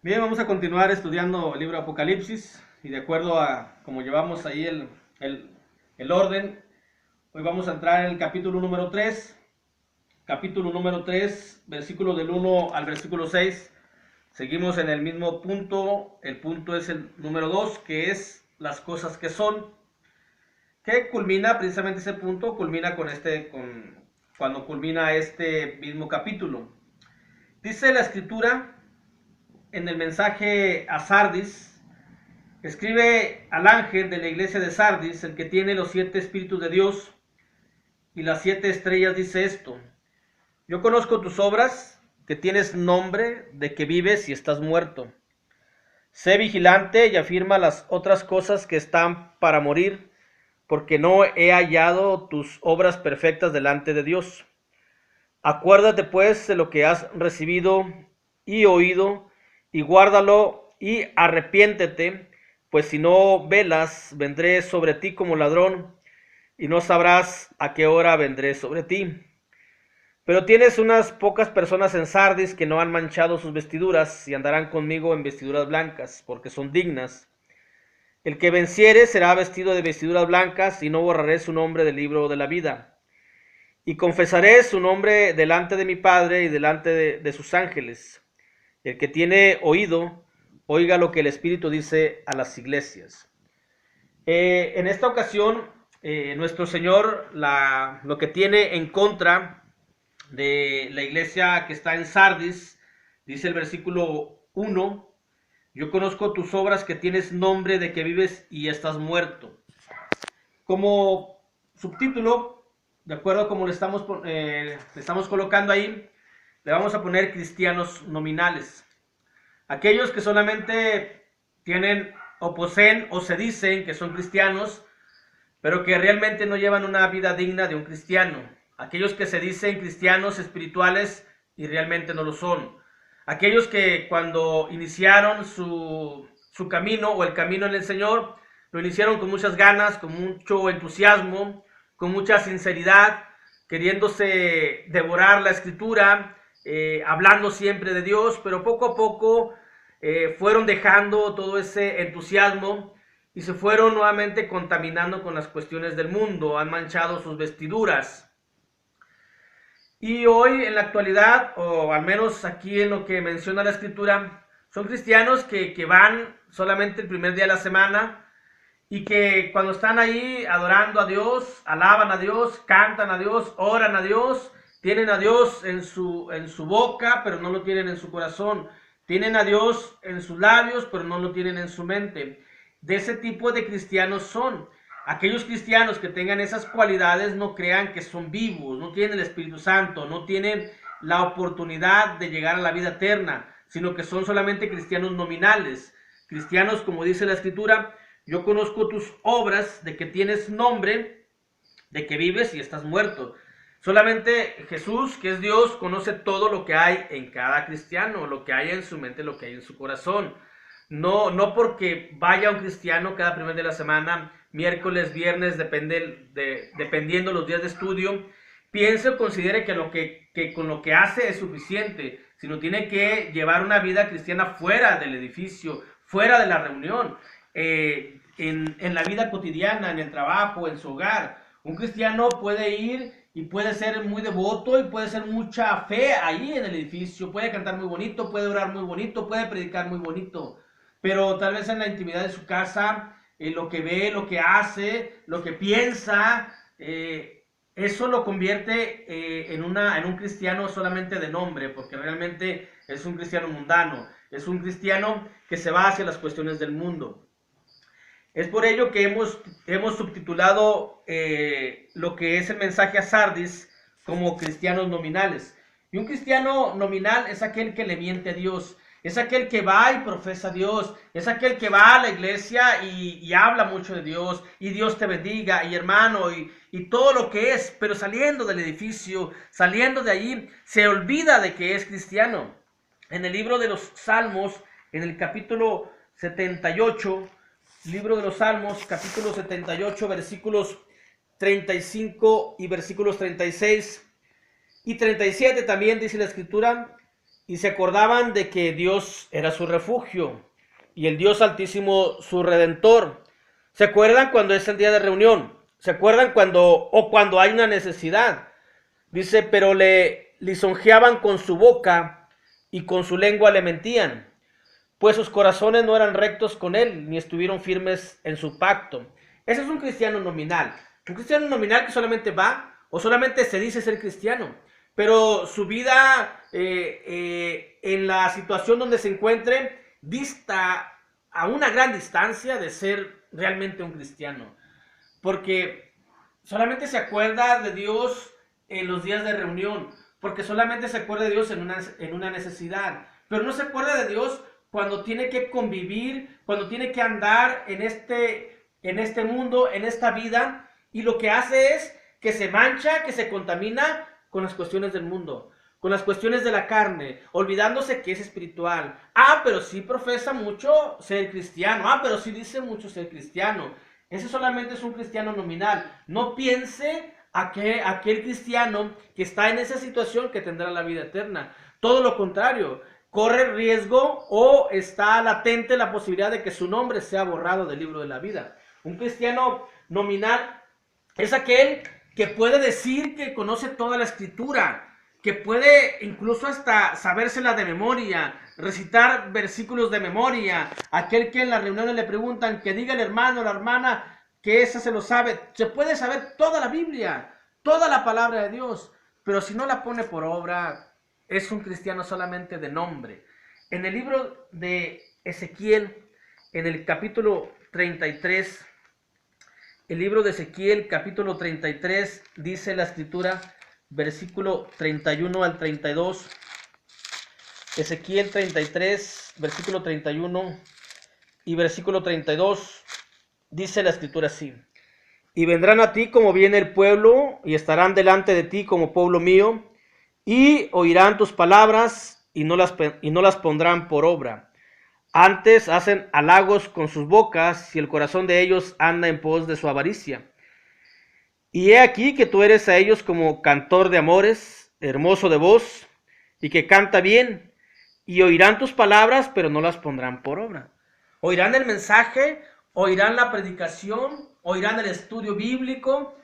Bien, vamos a continuar estudiando el libro de Apocalipsis y de acuerdo a como llevamos ahí el, el orden, hoy vamos a entrar en el capítulo número 3, versículo del 1 al versículo 6. Seguimos en el mismo punto, el punto es el número 2, que es las cosas que son, que culmina precisamente ese punto, culmina cuando culmina este mismo capítulo. Dice la escritura en el mensaje a Sardis, escribe al ángel de la iglesia de Sardis, el que tiene los 7 espíritus de Dios y las 7 estrellas, dice esto: yo conozco tus obras, que tienes nombre de que vives y estás muerto. Sé vigilante y afirma las otras cosas que están para morir, porque no he hallado tus obras perfectas delante de Dios. Acuérdate pues de lo que has recibido y oído, y guárdalo y arrepiéntete, pues si no velas, vendré sobre ti como ladrón, y no sabrás a qué hora vendré sobre ti. Pero tienes unas pocas personas en Sardis que no han manchado sus vestiduras, y andarán conmigo en vestiduras blancas, porque son dignas. El que venciere será vestido de vestiduras blancas, y no borraré su nombre del libro de la vida. Y confesaré su nombre delante de mi Padre y delante de sus ángeles. El que tiene oído, oiga lo que el Espíritu dice a las iglesias. En esta ocasión, nuestro Señor lo que tiene en contra de la iglesia que está en Sardis, dice el versículo 1, yo conozco tus obras, que tienes nombre de que vives y estás muerto. Como subtítulo, de acuerdo a como le estamos colocando ahí, le vamos a poner cristianos nominales. Aquellos que solamente tienen o poseen o se dicen que son cristianos, pero que realmente no llevan una vida digna de un cristiano. Aquellos que se dicen cristianos espirituales y realmente no lo son. Aquellos que cuando iniciaron su camino o el camino en el Señor, lo iniciaron con muchas ganas, con mucho entusiasmo, con mucha sinceridad, queriéndose devorar la escritura, hablando siempre de Dios, pero poco a poco fueron dejando todo ese entusiasmo y se fueron nuevamente contaminando con las cuestiones del mundo, han manchado sus vestiduras. Y hoy en la actualidad, o al menos aquí en lo que menciona la escritura, son cristianos que van solamente el primer día de la semana y que cuando están ahí adorando a Dios, alaban a Dios, cantan a Dios, oran a Dios, tienen a Dios en su boca, pero no lo tienen en su corazón. Tienen a Dios en sus labios, pero no lo tienen en su mente. De ese tipo de cristianos son. Aquellos cristianos que tengan esas cualidades no crean que son vivos, no tienen el Espíritu Santo, no tienen la oportunidad de llegar a la vida eterna, sino que son solamente cristianos nominales. Cristianos, como dice la Escritura, yo conozco tus obras, de que tienes nombre, de que vives y estás muerto. Solamente Jesús, que es Dios, conoce todo lo que hay en cada cristiano, lo que hay en su mente, lo que hay en su corazón. No porque vaya un cristiano cada primer de la semana, miércoles, viernes, dependiendo los días de estudio, piense o considere que con lo que hace es suficiente, sino tiene que llevar una vida cristiana fuera del edificio, fuera de la reunión, en la vida cotidiana, en el trabajo, en su hogar. Un cristiano puede ir y puede ser muy devoto y puede ser mucha fe ahí en el edificio, puede cantar muy bonito, puede orar muy bonito, puede predicar muy bonito, pero tal vez en la intimidad de su casa, lo que ve, lo que hace, lo que piensa, eso lo convierte en un cristiano solamente de nombre, porque realmente es un cristiano mundano, es un cristiano que se va hacia las cuestiones del mundo. Es por ello que hemos subtitulado lo que es el mensaje a Sardis como cristianos nominales. Y un cristiano nominal es aquel que le miente a Dios, es aquel que va y profesa a Dios, es aquel que va a la iglesia y habla mucho de Dios, y Dios te bendiga, y hermano, y todo lo que es, pero saliendo del edificio, saliendo de allí, se olvida de que es cristiano. En el libro de los Salmos, en el capítulo 78, libro de los Salmos, capítulo 78, versículos 35 y versículos 36 y 37 también dice la escritura: y se acordaban de que Dios era su refugio y el Dios Altísimo su Redentor. ¿Se acuerdan cuando es el día de reunión? ¿Se acuerdan cuando hay una necesidad? Dice, pero le lisonjeaban con su boca y con su lengua le mentían, pues sus corazones no eran rectos con él, ni estuvieron firmes en su pacto. Ese es un cristiano nominal. Un cristiano nominal que solamente va o solamente se dice ser cristiano, pero su vida en la situación donde se encuentre dista a una gran distancia de ser realmente un cristiano. Porque solamente se acuerda de Dios en los días de reunión, porque solamente se acuerda de Dios en una necesidad, pero no se acuerda de Dios cuando tiene que convivir, cuando tiene que andar en este mundo, en esta vida, y lo que hace es que se mancha, que se contamina con las cuestiones del mundo, con las cuestiones de la carne, olvidándose que es espiritual. Pero sí profesa mucho ser cristiano, pero sí dice mucho ser cristiano. Ese solamente es un cristiano nominal. No piense aquel cristiano que está en esa situación que tendrá la vida eterna. Todo lo contrario, corre riesgo o está latente la posibilidad de que su nombre sea borrado del libro de la vida. Un cristiano nominal es aquel que puede decir que conoce toda la escritura, que puede incluso hasta sabérsela de memoria, recitar versículos de memoria, aquel que en las reuniones le preguntan que diga el hermano o la hermana que esa se lo sabe, se puede saber toda la Biblia, toda la palabra de Dios, pero si no la pone por obra, es un cristiano solamente de nombre. En el libro de Ezequiel, en el capítulo 33, el libro de Ezequiel, capítulo 33, dice la escritura, versículo 31 al 32. Ezequiel 33, versículo 31 y versículo 32, dice la escritura así. Y vendrán a ti como viene el pueblo, y estarán delante de ti como pueblo mío, y oirán tus palabras, y no las pondrán por obra. Antes hacen halagos con sus bocas, y el corazón de ellos anda en pos de su avaricia. Y he aquí que tú eres a ellos como cantor de amores, hermoso de voz, y que canta bien, y oirán tus palabras, pero no las pondrán por obra. Oirán el mensaje, oirán la predicación, oirán el estudio bíblico,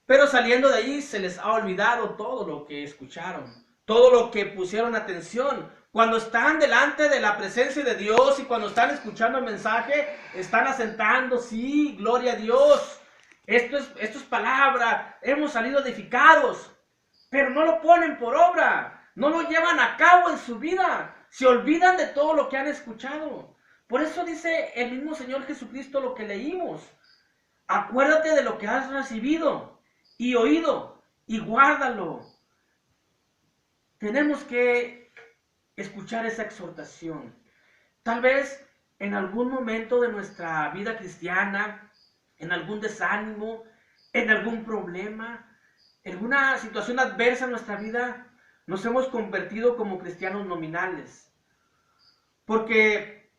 pero saliendo de ahí se les ha olvidado todo lo que escucharon, todo lo que pusieron atención. Cuando están delante de la presencia de Dios y cuando están escuchando el mensaje, están asentando, sí, gloria a Dios. Esto es palabra, hemos salido edificados, pero no lo ponen por obra, no lo llevan a cabo en su vida, se olvidan de todo lo que han escuchado. Por eso dice el mismo Señor Jesucristo lo que leímos. Acuérdate de lo que has recibido y oído y guárdalo. Tenemos que escuchar esa exhortación. Tal vez en algún momento de nuestra vida cristiana, en algún desánimo, en algún problema, en alguna situación adversa en nuestra vida, nos hemos convertido como cristianos nominales. Porque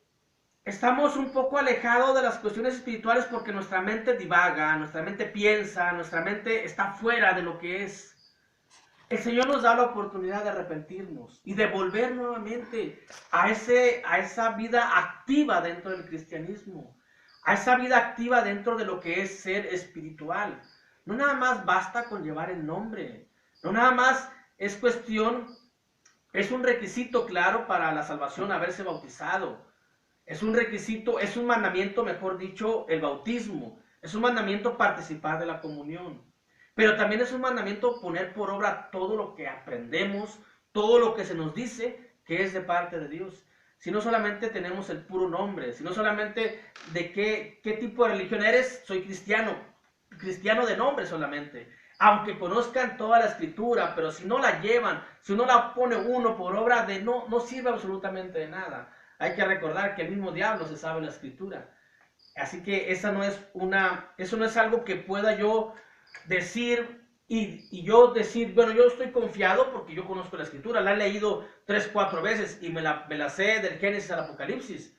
estamos un poco alejados de las cuestiones espirituales porque nuestra mente divaga, nuestra mente piensa, nuestra mente está fuera de lo que es. El Señor nos da la oportunidad de arrepentirnos y de volver nuevamente a esa vida activa dentro del cristianismo, a esa vida activa dentro de lo que es ser espiritual. No nada más basta con llevar el nombre, no nada más es un requisito claro para la salvación haberse bautizado. Es un requisito, es un mandamiento, mejor dicho, el bautismo. Es un mandamiento participar de la comunión. Pero también es un mandamiento poner por obra todo lo que aprendemos, todo lo que se nos dice que es de parte de Dios. Si no solamente tenemos el puro nombre, si no solamente de qué tipo de religión eres, soy cristiano, cristiano de nombre solamente. Aunque conozcan toda la escritura, pero si no la llevan, si no la pone uno por obra, no sirve absolutamente de nada. Hay que recordar que el mismo diablo se sabe la escritura. Así que eso no es algo que pueda yo decir y yo decir, bueno, yo estoy confiado porque yo conozco la escritura, la he leído 3, 4 veces y me la sé del Génesis al Apocalipsis.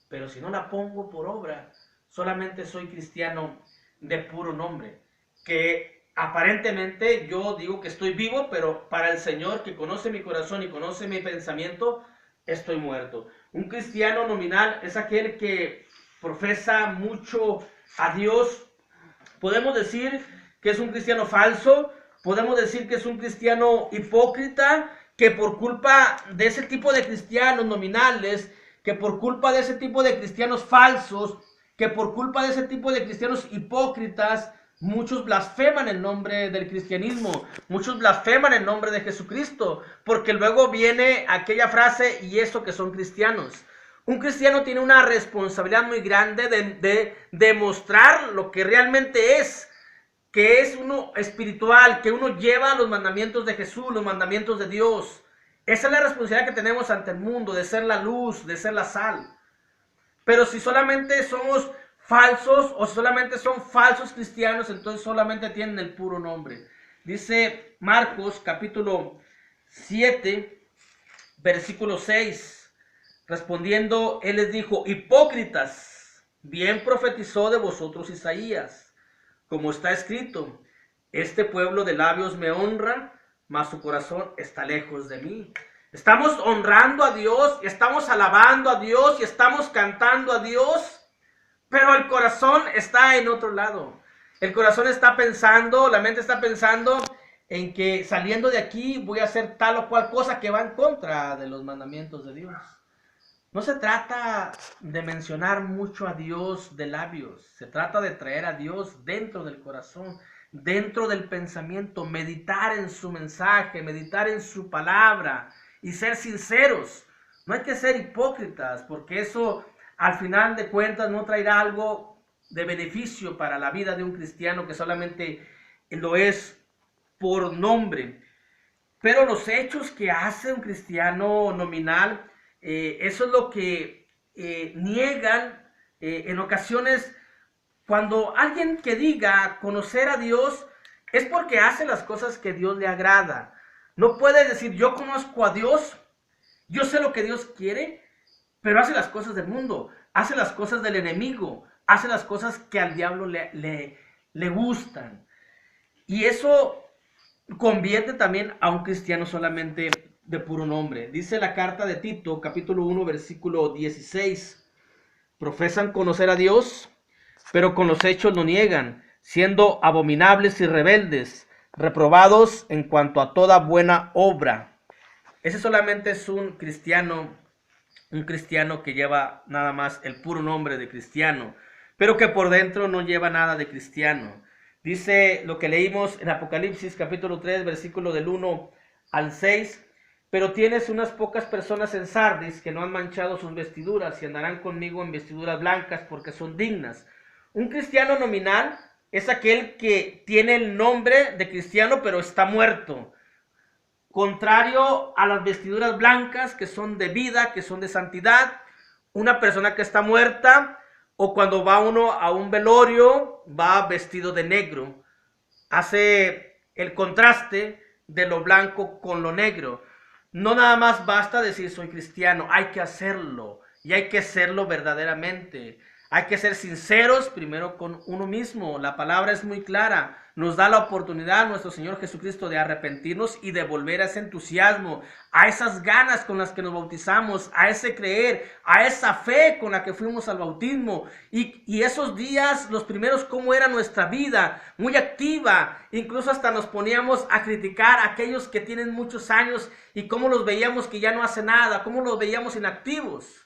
Pero si no la pongo por obra, solamente soy cristiano de puro nombre. Que aparentemente yo digo que estoy vivo, pero para el Señor que conoce mi corazón y conoce mi pensamiento, estoy muerto. Un cristiano nominal es aquel que profesa mucho a Dios. Podemos decir que es un cristiano falso, podemos decir que es un cristiano hipócrita, que por culpa de ese tipo de cristianos nominales, que por culpa de ese tipo de cristianos falsos, que por culpa de ese tipo de cristianos hipócritas, muchos blasfeman el nombre del cristianismo, muchos blasfeman el nombre de Jesucristo, porque luego viene aquella frase, y eso que son cristianos. Un cristiano tiene una responsabilidad muy grande de demostrar lo que realmente es, que es uno espiritual, que uno lleva los mandamientos de Jesús, los mandamientos de Dios. Esa es la responsabilidad que tenemos ante el mundo, de ser la luz, de ser la sal. Pero si solamente somos falsos o solamente son falsos cristianos, entonces solamente tienen el puro nombre. Dice Marcos capítulo 7, versículo 6. Respondiendo, él les dijo: hipócritas, bien profetizó de vosotros Isaías, como está escrito: este pueblo de labios me honra, mas su corazón está lejos de mí. Estamos honrando a Dios, estamos alabando a Dios y estamos cantando a Dios, pero el corazón está en otro lado. El corazón está pensando, la mente está pensando en que saliendo de aquí voy a hacer tal o cual cosa que va en contra de los mandamientos de Dios. No se trata de mencionar mucho a Dios de labios, se trata de traer a Dios dentro del corazón, dentro del pensamiento, meditar en su mensaje, meditar en su palabra y ser sinceros. No hay que ser hipócritas, porque eso al final de cuentas no traerá algo de beneficio para la vida de un cristiano que solamente lo es por nombre. Pero los hechos que hace un cristiano nominal, eso es lo que niegan en ocasiones. Cuando alguien que diga conocer a Dios, es porque hace las cosas que Dios le agrada. No puede decir yo conozco a Dios, yo sé lo que Dios quiere, pero hace las cosas del mundo, hace las cosas del enemigo, hace las cosas que al diablo le gustan. Y eso convierte también a un cristiano solamente de puro nombre. Dice la carta de Tito, capítulo 1, versículo 16. Profesan conocer a Dios, pero con los hechos lo niegan, siendo abominables y rebeldes, reprobados en cuanto a toda buena obra. Ese solamente es un cristiano que lleva nada más el puro nombre de cristiano, pero que por dentro no lleva nada de cristiano. Dice lo que leímos en Apocalipsis capítulo 3, versículo del 1 al 6. Pero tienes unas pocas personas en Sardis que no han manchado sus vestiduras y andarán conmigo en vestiduras blancas porque son dignas. Un cristiano nominal es aquel que tiene el nombre de cristiano pero está muerto. Contrario a las vestiduras blancas que son de vida, que son de santidad, una persona que está muerta, o cuando va uno a un velorio, va vestido de negro. Hace el contraste de lo blanco con lo negro. No nada más basta decir soy cristiano, hay que hacerlo, y hay que hacerlo verdaderamente. Hay que ser sinceros primero con uno mismo. La palabra es muy clara. Nos da la oportunidad nuestro Señor Jesucristo de arrepentirnos y de volver a ese entusiasmo, a esas ganas con las que nos bautizamos, a ese creer, a esa fe con la que fuimos al bautismo. Y esos días, los primeros, cómo era nuestra vida, muy activa. Incluso hasta nos poníamos a criticar a aquellos que tienen muchos años y cómo los veíamos que ya no hacen nada, cómo los veíamos inactivos.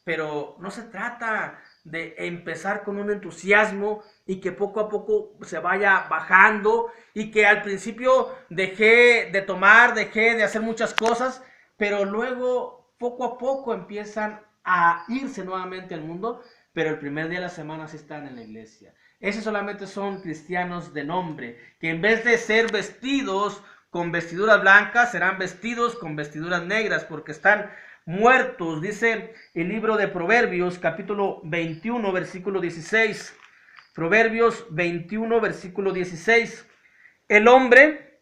Pero no se trata de empezar con un entusiasmo y que poco a poco se vaya bajando y que al principio dejé de tomar, dejé de hacer muchas cosas, pero luego poco a poco empiezan a irse nuevamente al mundo, pero el primer día de la semana sí están en la iglesia. Esos solamente son cristianos de nombre, que en vez de ser vestidos con vestiduras blancas, serán vestidos con vestiduras negras, porque están muertos. Dice el libro de Proverbios, capítulo 21, versículo 16. Proverbios 21, versículo 16. El hombre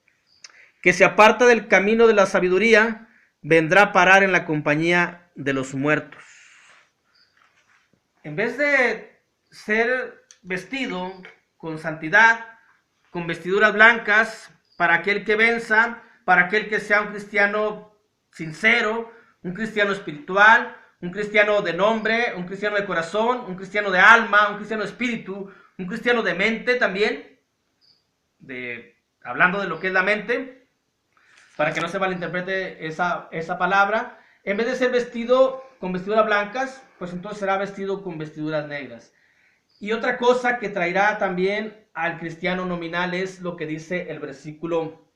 que se aparta del camino de la sabiduría vendrá a parar en la compañía de los muertos. En vez de ser vestido con santidad, con vestiduras blancas, para aquel que venza, para aquel que sea un cristiano sincero, un cristiano espiritual, un cristiano de nombre, un cristiano de corazón, un cristiano de alma, un cristiano de espíritu, un cristiano de mente también, hablando de lo que es la mente, para que no se malinterprete esa palabra. En vez de ser vestido con vestiduras blancas, pues entonces será vestido con vestiduras negras. Y otra cosa que traerá también al cristiano nominal es lo que dice el versículo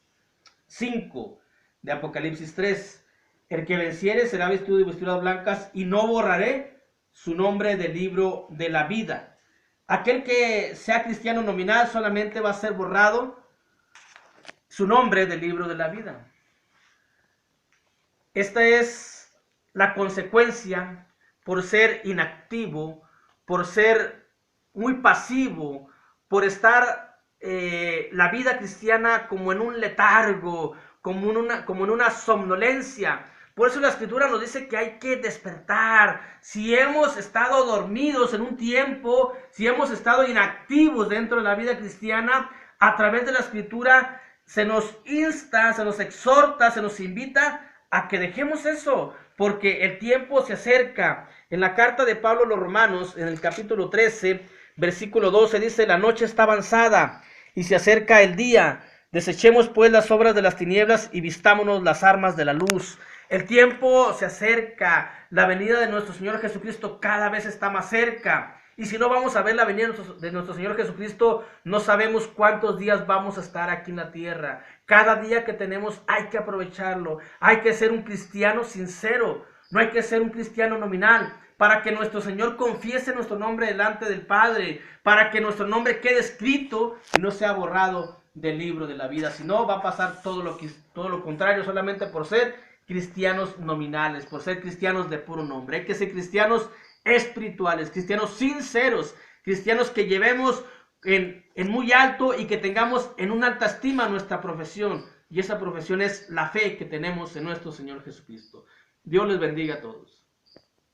5 de Apocalipsis 3. El que venciere será vestido de vestiduras blancas y no borraré su nombre del libro de la vida. Aquel que sea cristiano nominal solamente va a ser borrado su nombre del libro de la vida. Esta es la consecuencia por ser inactivo, por ser muy pasivo, por estar la vida cristiana como en un letargo, como en una somnolencia. Por eso la Escritura nos dice que hay que despertar. Si hemos estado dormidos en un tiempo, si hemos estado inactivos dentro de la vida cristiana, a través de la Escritura se nos insta, se nos exhorta, se nos invita a que dejemos eso, porque el tiempo se acerca. En la carta de Pablo a los Romanos, en el capítulo 13, versículo 12, dice: la noche está avanzada y se acerca el día. Desechemos pues las obras de las tinieblas y vistámonos las armas de la luz. El tiempo se acerca, la venida de nuestro Señor Jesucristo cada vez está más cerca. Y si no vamos a ver la venida de nuestro Señor Jesucristo, no sabemos cuántos días vamos a estar aquí en la tierra. Cada día que tenemos hay que aprovecharlo. Hay que ser un cristiano sincero, no hay que ser un cristiano nominal, para que nuestro Señor confiese nuestro nombre delante del Padre, para que nuestro nombre quede escrito y no sea borrado del libro de la vida. Si no, va a pasar todo lo contrario, solamente por ser cristianos nominales, por ser cristianos de puro nombre. Hay que ser cristianos espirituales, cristianos sinceros, cristianos que llevemos en muy alto y que tengamos en una alta estima nuestra profesión. Y esa profesión es la fe que tenemos en nuestro Señor Jesucristo. Dios les bendiga a todos.